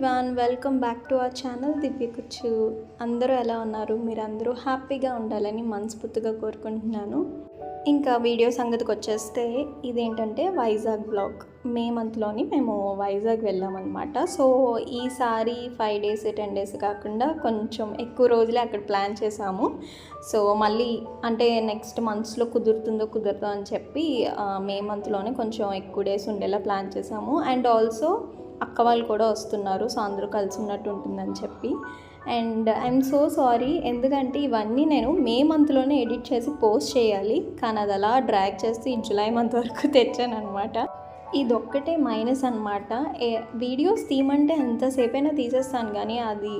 Everyone, welcome back to our channel Divya Kuchu. అందరూ ఎలా ఉన్నారు? మీరందరూ హ్యాపీగా ఉండాలని మనస్ఫూర్తిగా కోరుకుంటున్నాను. ఇంకా వీడియో సంగతికి వచ్చేస్తే ఇదేంటంటే వైజాగ్ బ్లాగ్. మే మంత్లోని మేము వైజాగ్ వెళ్ళామన్నమాట. సో ఈసారి 5 days 10 days కాకుండా కొంచెం ఎక్కువ రోజులే అక్కడ ప్లాన్ చేసాము. సో మళ్ళీ అంటే నెక్స్ట్ మంత్స్లో కుదురుతుందో కుదరదో అని చెప్పి మే మంత్లోనే కొంచెం ఎక్కువ డేస్ ఉండేలా ప్లాన్ చేసాము. అండ్ ఆల్సో అక్క వాళ్ళు కూడా వస్తున్నారు, సో అందరూ కలిసి ఉన్నట్టు ఉంటుందని చెప్పి. అండ్ ఐఎమ్ సో సారీ, ఎందుకంటే ఇవన్నీ నేను మే మంత్లోనే ఎడిట్ చేసి పోస్ట్ చేయాలి, కానీ అది అలా డ్రాగ్ చేసి జూలై మంత్ వరకు తెచ్చాను అనమాట. ఇదొక్కటే మైనస్ అనమాట. వీడియోస్ తీయమంటే ఎంతసేపైనా తీసేస్తాను, కానీ అది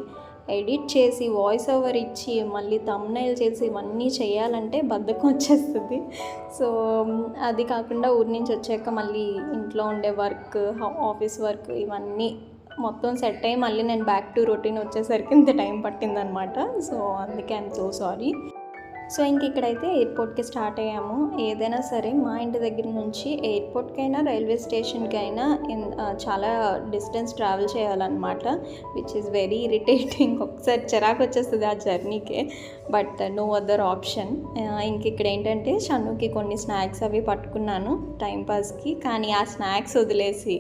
ఎడిట్ చేసి వాయిస్ ఓవర్ ఇచ్చి మళ్ళీ థంబ్నెయిల్ చేసి ఇవన్నీ చేయాలంటే బద్ధకం వచ్చేస్తుంది. సో అది కాకుండా ఊరి నుంచి వచ్చాక మళ్ళీ ఇంట్లో ఉండే వర్క్, ఆఫీస్ వర్క్ ఇవన్నీ మొత్తం సెట్ అయ్యి మళ్ళీ నేను బ్యాక్ టు రొటీన్ వచ్చేసరికి ఇంత టైం పట్టిందనమాట. సో అందుకే ఐఎమ్ సో సారీ. సో ఇంక ఇక్కడైతే ఎయిర్పోర్ట్కి స్టార్ట్ అయ్యాము. ఏదైనా సరే మా ఇంటి దగ్గర నుంచి ఎయిర్పోర్ట్కైనా రైల్వే స్టేషన్కి అయినా చాలా డిస్టెన్స్ ట్రావెల్ చేయాలన్నమాట, విచ్ ఈజ్ వెరీ ఇరిటేటింగ్. ఒకసారి చిరాకు వచ్చేస్తుంది ఆ జర్నీకే, బట్ నో అదర్ ఆప్షన్. ఇంక ఇక్కడ ఏంటంటే షన్నుకి కొన్ని స్నాక్స్ అవి పట్టుకున్నాను టైంపాస్కి, కానీ ఆ స్నాక్స్ వదిలేసి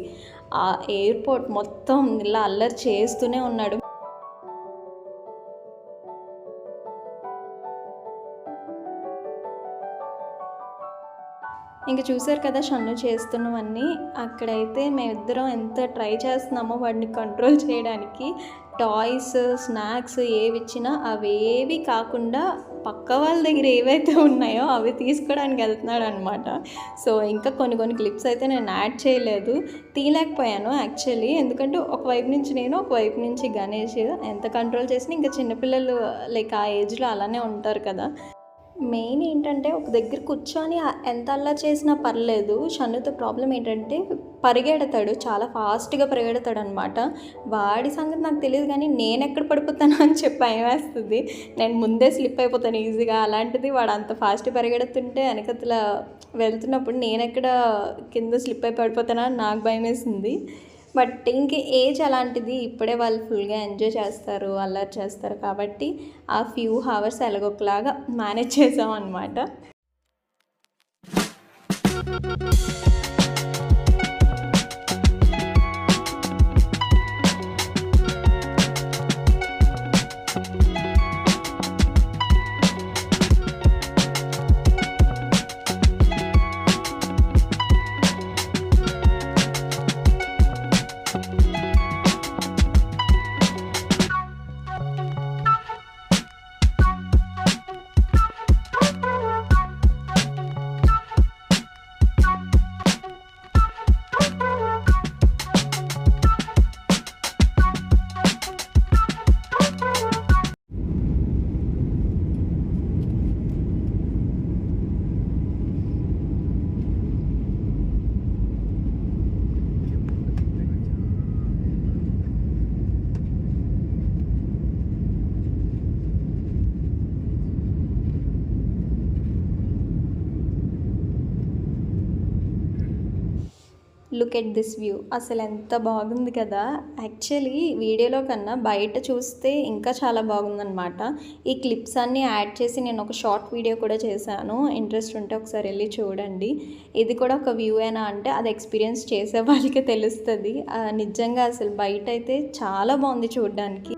ఆ ఎయిర్పోర్ట్ మొత్తం ఇలా అల్లరి చేస్తూనే ఉన్నాడు. ఇంక చూసారు కదా షన్ను చేస్తున్నవన్నీ. అక్కడైతే మేమిద్దరం ఎంత ట్రై చేస్తున్నామో వాడిని కంట్రోల్ చేయడానికి. టాయ్స్, స్నాక్స్ ఏవి ఇచ్చినా అవేవి కాకుండా పక్క వాళ్ళ దగ్గర ఏవైతే ఉన్నాయో అవి తీసుకోవడానికి వెళ్తున్నాడు అనమాట. సో ఇంకా కొన్ని క్లిప్స్ అయితే నేను యాడ్ చేయలేదు, తీయలేకపోయాను యాక్చువల్లీ. ఎందుకంటే ఒకవైపు నుంచి నేను, ఒకవైపు నుంచి గణేష్. ఎంత కంట్రోల్ చేసినా ఇంకా చిన్నపిల్లలు లైక్ ఆ ఏజ్లో అలానే ఉంటారు కదా. మెయిన్ ఏంటంటే ఒక దగ్గర కూర్చొని ఎంత అలా చేసినా పర్లేదు. షన్నుతో ప్రాబ్లం ఏంటంటే పరిగెడతాడు, చాలా ఫాస్ట్గా పరిగెడతాడు అనమాట. వాడి సంగతి నాకు తెలియదు, కానీ నేను ఎక్కడ పడిపోతాను అని చెప్పి భయం వేస్తుంది. నేను ముందే స్లిప్ అయిపోతాను ఈజీగా. అలాంటిది వాడు అంత ఫాస్ట్ పరిగెడుతుంటే వెనకతల వెళ్తున్నప్పుడు నేను ఎక్కడ కింద స్లిప్ అయి పడిపోతానా అని నాకు భయం వేసింది. బట్ ఇంక ఏజ్ అలాంటిది, ఇప్పుడే వాళ్ళు ఫుల్గా ఎంజాయ్ చేస్తారు, అల్లరి చేస్తారు కాబట్టి ఆ ఫ్యూ అవర్స్ ఎలాగొకలాగా మేనేజ్ చేసాం అన్నమాట. లుక్ ఎట్ దిస్ వ్యూ, అసలు ఎంత బాగుంది కదా. యాక్చువల్లీ వీడియోలో కన్నా బయట చూస్తే ఇంకా చాలా బాగుందన్నమాట. ఈ క్లిప్స్ అన్నీ యాడ్ చేసి నేను ఒక షార్ట్ వీడియో కూడా చేశాను, ఇంట్రెస్ట్ ఉంటే ఒకసారి వెళ్ళి చూడండి. ఇది కూడా ఒక వ్యూ అయినా అంటే అది ఎక్స్పీరియన్స్ చేసే వాళ్ళకే తెలుస్తుంది. నిజంగా అసలు బయట అయితే చాలా బాగుంది చూడడానికి.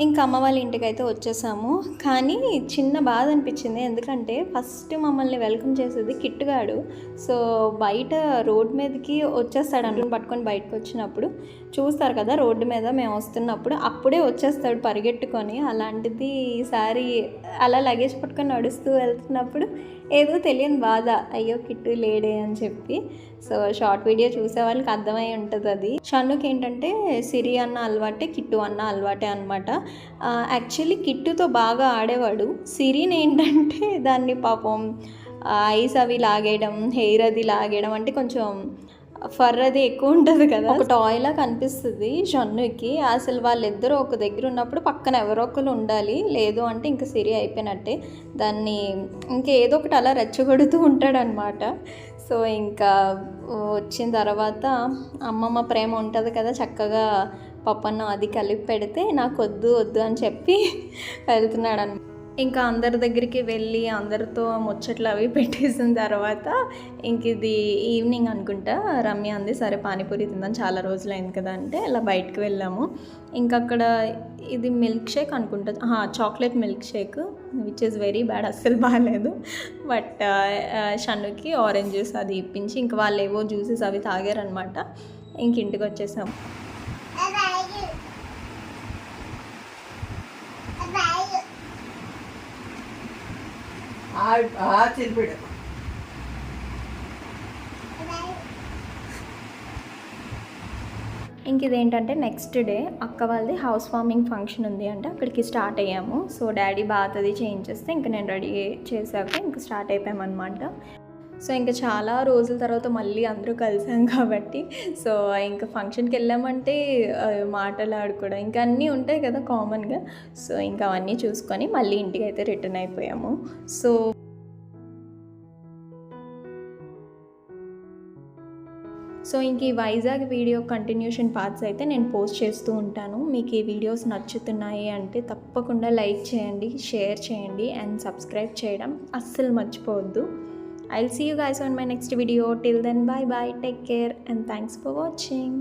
ఇంకా అమ్మ వాళ్ళ ఇంటికి అయితే వచ్చేసాము, కానీ చిన్న బాధ అనిపించింది. ఎందుకంటే ఫస్ట్ మమ్మల్ని వెల్కమ్ చేసేది కిట్టుగాడు. సో బయట రోడ్ మీదకి వచ్చేస్తాడు అన్నం పట్టుకొని. బయటకు వచ్చినప్పుడు చూస్తారు కదా రోడ్డు మీద మేము వస్తున్నప్పుడు, అప్పుడే వచ్చేస్తాడు పరిగెట్టుకొని. అలాంటిది ఈసారి అలా లగేజ్ పట్టుకొని నడుస్తూ వెళ్తున్నప్పుడు ఏదో తెలియని బాధ, అయ్యో కిట్టు లేడే అని చెప్పి. సో షార్ట్ వీడియో చూసే వాళ్ళకి అర్థమై ఉంటుంది అది. షన్నుకి ఏంటంటే సిరి అన్న అలవాటే, కిట్టు అన్న అలవాటే అనమాట. యాక్చువల్లీ కిట్టుతో బాగా ఆడేవాడు. సిరిని ఏంటంటే దాన్ని పాపం ఐస్ అవి లాగేయడం, హెయిర్ అది లాగేయడం అంటే కొంచెం ఫర్ అది ఎక్కువ ఉంటుంది కదా, ఒక టాయ్లా కనిపిస్తుంది షన్నుకి. అసలు వాళ్ళిద్దరూ ఒక దగ్గర ఉన్నప్పుడు పక్కన ఎవరో ఒకరు ఉండాలి, లేదు అంటే ఇంకా సిరి అయిపోయినట్టే. దాన్ని ఇంకేదో ఒకటి అలా రెచ్చగొడుతూ ఉంటాడనమాట. సో ఇంకా వచ్చిన తర్వాత అమ్మమ్మ ప్రేమ ఉంటుంది కదా, చక్కగా పప్పన్నం అది కలిపి పెడితే నాకు వద్దు వద్దు అని చెప్పి వెళ్తున్నాడు అనమాట. ఇంకా అందరి దగ్గరికి వెళ్ళి అందరితో ముచ్చట్లు అవి పెట్టేసిన తర్వాత ఇంక ఇది ఈవినింగ్ అనుకుంటా. రమ్య అంది సరే పానీపూరి తిందాం, చాలా రోజులైంది కదా అంటే అలా బయటకు వెళ్ళాము. ఇంకా అక్కడ ఇది మిల్క్ షేక్ అనుకుంటా, chocolate milk shake which is very bad, అస్సలు బాగాలేదు. బట్ షన్నుకి ఆరెంజ్ జ్యూస్ అది ఇప్పించి ఇంకా వాళ్ళు ఏవో జ్యూసెస్ అవి తాగారనమాట. ఇంక ఇంటికి వచ్చేసాం. ఇంక ఇదేంటంటే నెక్స్ట్ డే అక్క వాళ్ళది హౌస్ వార్మింగ్ ఫంక్షన్ ఉంది అంటే అక్కడికి స్టార్ట్ అయ్యాము. సో డాడీ బాత్ అది చేయించేస్తే ఇంకా నేను రెడీ చేశాక ఇంకా స్టార్ట్ అయిపోయామన్నమాట. సో ఇంకా చాలా రోజుల తర్వాత మళ్ళీ అందరూ కలిసాం కాబట్టి సో ఇంకా ఫంక్షన్కి వెళ్ళామంటే మాటలు ఆడుకోవడం ఇంకా అన్నీ ఉంటాయి కదా కామన్గా. సో ఇంకా అవన్నీ చూసుకొని మళ్ళీ ఇంటికి అయితే రిటర్న్ అయిపోయాము. సో ఇంక ఈ వైజాగ్ వీడియో కంటిన్యూషన్ పార్ట్స్ అయితే నేను పోస్ట్ చేస్తూ ఉంటాను. మీకు ఈ వీడియోస్ నచ్చుతున్నాయి అంటే తప్పకుండా లైక్ చేయండి, షేర్ చేయండి అండ్ సబ్స్క్రైబ్ చేయడం అస్సలు మర్చిపోవద్దు. I'll see you guys on my next video. Till then, bye bye, take care and thanks for watching.